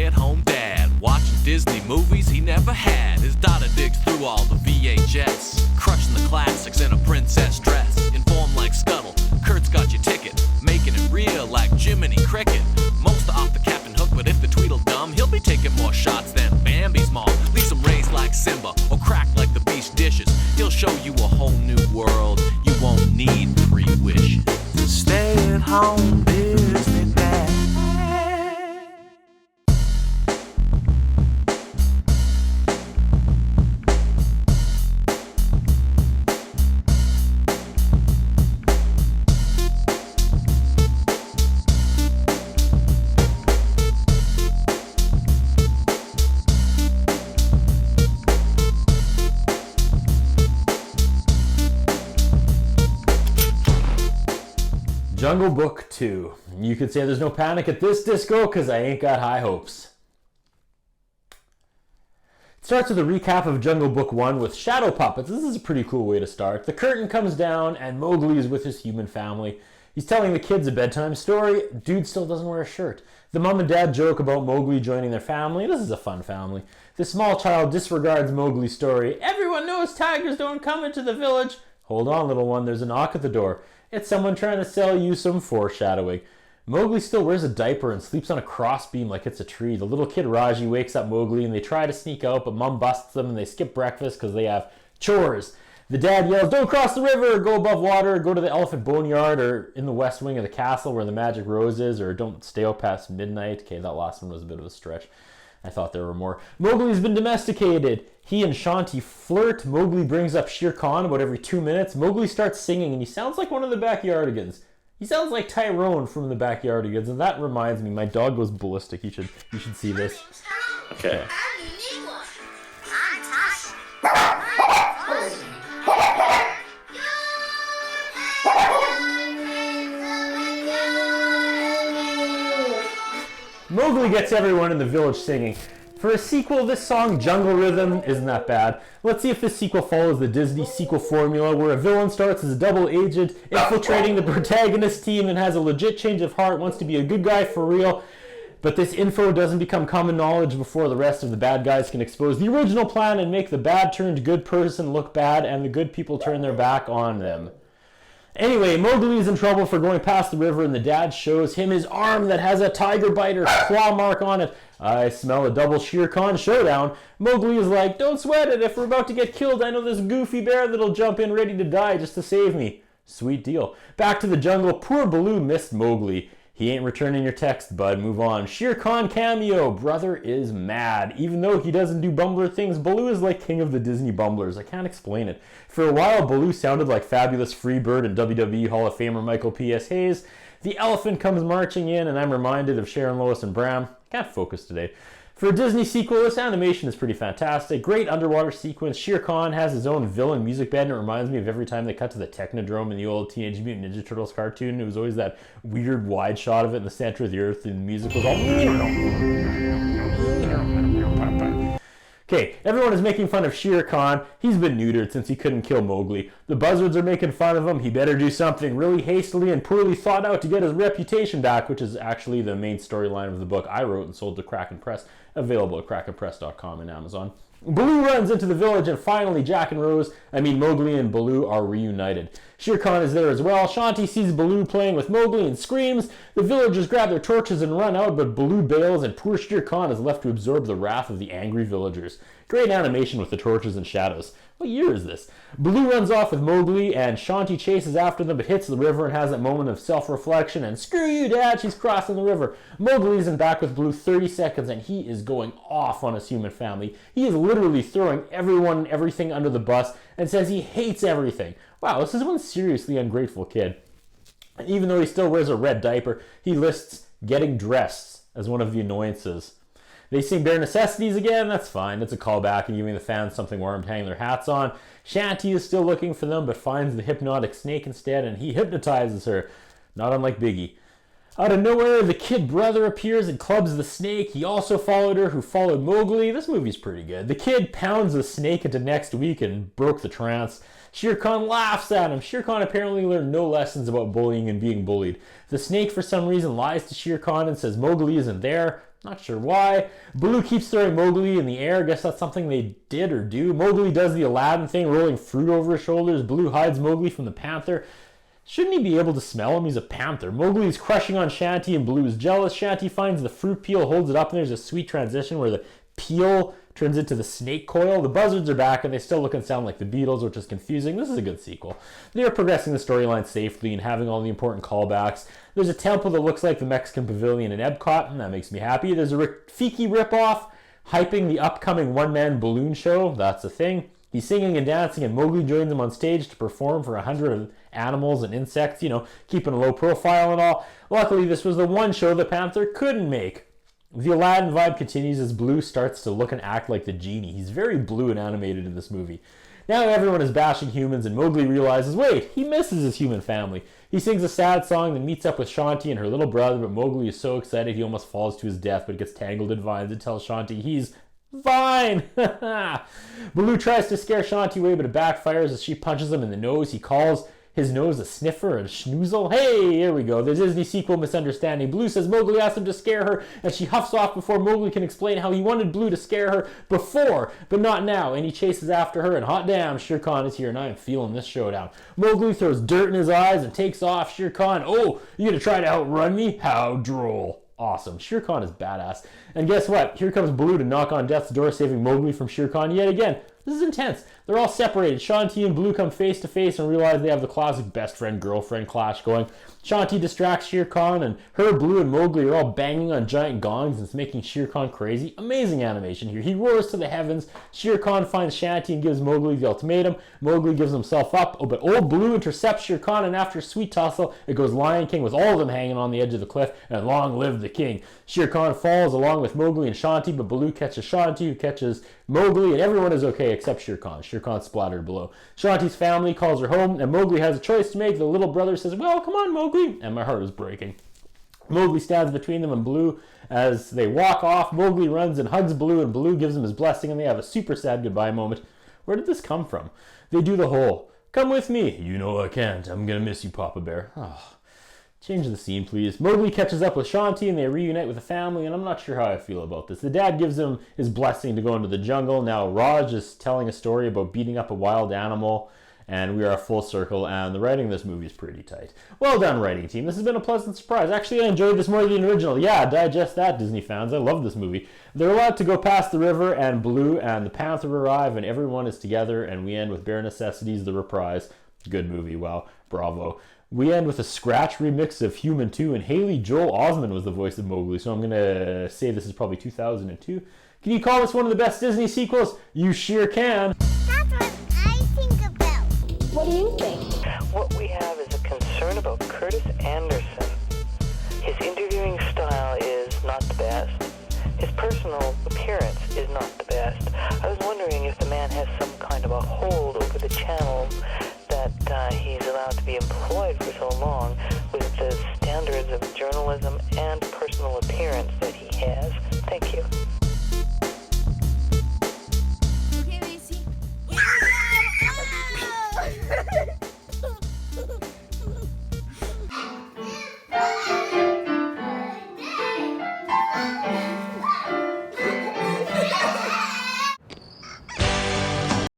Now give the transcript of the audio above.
stay-at-home dad, watching Disney movies he never had. His daughter digs through all the VHS, crushing the classics in a princess dress. Informed like Scuttle, Kurt's got your ticket, making it real like Jiminy Cricket. Most are off the Captain Hook, but if the Tweedledum, he'll be taking more shots than Bambi's mom. Leave him raised like Simba, or cracked like the beast dishes. He'll show you a whole new world, you won't need 3 wishes. Stay-at-home Disney dad. Jungle Book 2. You could say there's no panic at this disco because I ain't got high hopes. It starts with a recap of Jungle Book 1 with shadow puppets. This is a pretty cool way to start. The curtain comes down and Mowgli is with his human family. He's telling the kids a bedtime story. Dude still doesn't wear a shirt. The mom and dad joke about Mowgli joining their family. This is a fun family. The small child disregards Mowgli's story. Everyone knows tigers don't come into the village. Hold on, little one, there's a knock at the door. It's someone trying to sell you some foreshadowing. Mowgli still wears a diaper and sleeps on a crossbeam like it's a tree. The little kid Raji wakes up Mowgli and they try to sneak out, but Mom busts them and they skip breakfast because they have chores. The dad yells, don't cross the river, go above water, go to the elephant boneyard or in the west wing of the castle where the magic rose is, or don't stay out past midnight. Okay, that last one was a bit of a stretch. I thought there were more. Mowgli's been domesticated. He and Shanti flirt. Mowgli brings up Shere Khan about every 2 minutes. Mowgli starts singing and he sounds like one of the Backyardigans. He sounds like Tyrone from the Backyardigans, and that reminds me, my dog goes ballistic. You should see this. Okay. Mowgli gets everyone in the village singing. For a sequel, this song, Jungle Rhythm, isn't that bad. Let's see if this sequel follows the Disney sequel formula, where a villain starts as a double agent, infiltrating the protagonist team and has a legit change of heart, wants to be a good guy for real, but this info doesn't become common knowledge before the rest of the bad guys can expose the original plan and make the bad turned good person look bad and the good people turn their back on them. Anyway, Mowgli is in trouble for going past the river and the dad shows him his arm that has a tiger biter claw mark on it. I smell a double Shere Khan showdown. Mowgli is like, don't sweat it, if we're about to get killed, I know this goofy bear that'll jump in ready to die just to save me. Sweet deal. Back to the jungle, poor Baloo missed Mowgli. He ain't returning your text, bud. Move on. Shere Khan cameo. Brother is mad. Even though he doesn't do bumbler things, Baloo is like king of the Disney bumblers. I can't explain it. For a while, Baloo sounded like Fabulous Freebird and WWE Hall of Famer Michael P.S. Hayes. The elephant comes marching in, and I'm reminded of Sharon, Lois, and Bram. Can't focus today. For a Disney sequel, this animation is pretty fantastic. Great underwater sequence. Shere Khan has his own villain music bed, and it reminds me of every time they cut to the Technodrome in the old Teenage Mutant Ninja Turtles cartoon. It was always that weird wide shot of it in the center of the earth, and the music was all... Okay, everyone is making fun of Shere Khan. He's been neutered since he couldn't kill Mowgli. The buzzards are making fun of him. He better do something really hastily and poorly thought out to get his reputation back, which is actually the main storyline of the book I wrote and sold to Kraken Press, available at krakenpress.com and Amazon. Baloo runs into the village and finally Mowgli and Baloo are reunited. Shere Khan is there as well. Shanti sees Baloo playing with Mowgli and screams. The villagers grab their torches and run out, but Baloo bails and poor Shere Khan is left to absorb the wrath of the angry villagers. Great animation with the torches and shadows. What year is this? Baloo runs off with Mowgli and Shanti chases after them but hits the river and has that moment of self-reflection and screw you dad, she's crossing the river. Mowgli isn't back with Baloo 30 seconds and he is going off on his human family. He is literally throwing everyone and everything under the bus and says he hates everything. Wow, this is one seriously ungrateful kid. And even though he still wears a red diaper, he lists getting dressed as one of the annoyances. They sing Bare Necessities again, that's fine. It's a callback and giving the fans something warm to hang their hats on. Shanti is still looking for them but finds the hypnotic snake instead and he hypnotizes her, not unlike Biggie. Out of nowhere, the kid brother appears and clubs the snake. He also followed her, who followed Mowgli. This movie's pretty good. The kid pounds the snake into next week and broke the trance. Shere Khan laughs at him. Shere Khan apparently learned no lessons about bullying and being bullied. The snake, for some reason, lies to Shere Khan and says Mowgli isn't there. Not sure why. Baloo keeps throwing Mowgli in the air. Guess that's something they did or do. Mowgli does the Aladdin thing, rolling fruit over his shoulders. Baloo hides Mowgli from the panther. Shouldn't he be able to smell him? He's a panther. Mowgli is crushing on Shanti and Baloo is jealous. Shanti finds the fruit peel, holds it up, and there's a sweet transition where the peel turns into the snake coil. The buzzards are back and they still look and sound like the Beatles, which is confusing. This is a good sequel. They are progressing the storyline safely and having all the important callbacks. There's a temple that looks like the Mexican pavilion in Epcot, and that makes me happy. There's a Rafiki ripoff hyping the upcoming one-man balloon show. That's a thing. He's singing and dancing, and Mowgli joins him on stage to perform for 100 animals and insects, keeping a low profile and all. Luckily, this was the one show the Panther couldn't make. The Aladdin vibe continues as Baloo starts to look and act like the genie. He's very blue and animated in this movie. Now everyone is bashing humans, and Mowgli realizes, wait, he misses his human family. He sings a sad song, then meets up with Shanti and her little brother, but Mowgli is so excited he almost falls to his death, but gets tangled in vines and tells Shanti he's fine. Baloo tries to scare Shanti away, but it backfires as she punches him in the nose. He calls his nose a sniffer and schnoozle. Hey, here we go. The Disney sequel misunderstanding. Baloo says Mowgli asked him to scare her, and she huffs off before Mowgli can explain how he wanted Baloo to scare her before, but not now, and he chases after her, and hot damn, Shere Khan is here, and I am feeling this showdown. Mowgli throws dirt in his eyes and takes off. Shere Khan, oh, you gonna try to outrun me? How droll. Awesome. Shere Khan is badass. And guess what? Here comes Baloo to knock on death's door, saving Mowgli from Shere Khan yet again. This is intense. They're all separated. Shanti and Baloo come face to face and realize they have the classic best friend-girlfriend clash going. Shanti distracts Shere Khan, and her, Baloo, and Mowgli are all banging on giant gongs, and it's making Shere Khan crazy. Amazing animation here. He roars to the heavens. Shere Khan finds Shanti and gives Mowgli the ultimatum. Mowgli gives himself up, but old Baloo intercepts Shere Khan, and after a sweet tussle, it goes Lion King with all of them hanging on the edge of the cliff, and long live the king. Shere Khan falls along with Mowgli and Shanti, but Baloo catches Shanti, who catches Mowgli, and everyone is okay except Shere Khan. Shere Khan splattered below. Shanti's family calls her home, and Mowgli has a choice to make. The little brother says, well, come on, Mowgli, and my heart is breaking. Mowgli stands between them and Baloo as they walk off. Mowgli runs and hugs Baloo, and Baloo gives him his blessing, and they have a super sad goodbye moment. Where did this come from? They do the whole, come with me. You know I can't. I'm gonna miss you, Papa Bear. Oh. Change the scene, please. Mowgli catches up with Shanti and they reunite with the family, and I'm not sure how I feel about this. The dad gives him his blessing to go into the jungle. Now Raj is telling a story about beating up a wild animal, and we are a full circle, and the writing of this movie is pretty tight. Well done, writing team. This has been a pleasant surprise. Actually, I enjoyed this more than the original. Yeah, digest that, Disney fans. I love this movie. They're allowed to go past the river, and Baloo and the Panther arrive, and everyone is together, and we end with Bare Necessities, the reprise. Good movie. Wow. Bravo. We end with a scratch remix of Human 2, and Haley Joel Osment was the voice of Mowgli, so I'm going to say this is probably 2002. Can you call this one of the best Disney sequels? You sure can. That's what I think about. What do you think? What we have is a concern about Curtis Anderson. His interviewing style is not the best. His personal appearance is not the best. I was wondering if the man has some kind of a hold over the channel that he's allowed to be employed for so long with the standards of journalism and personal appearance that he has.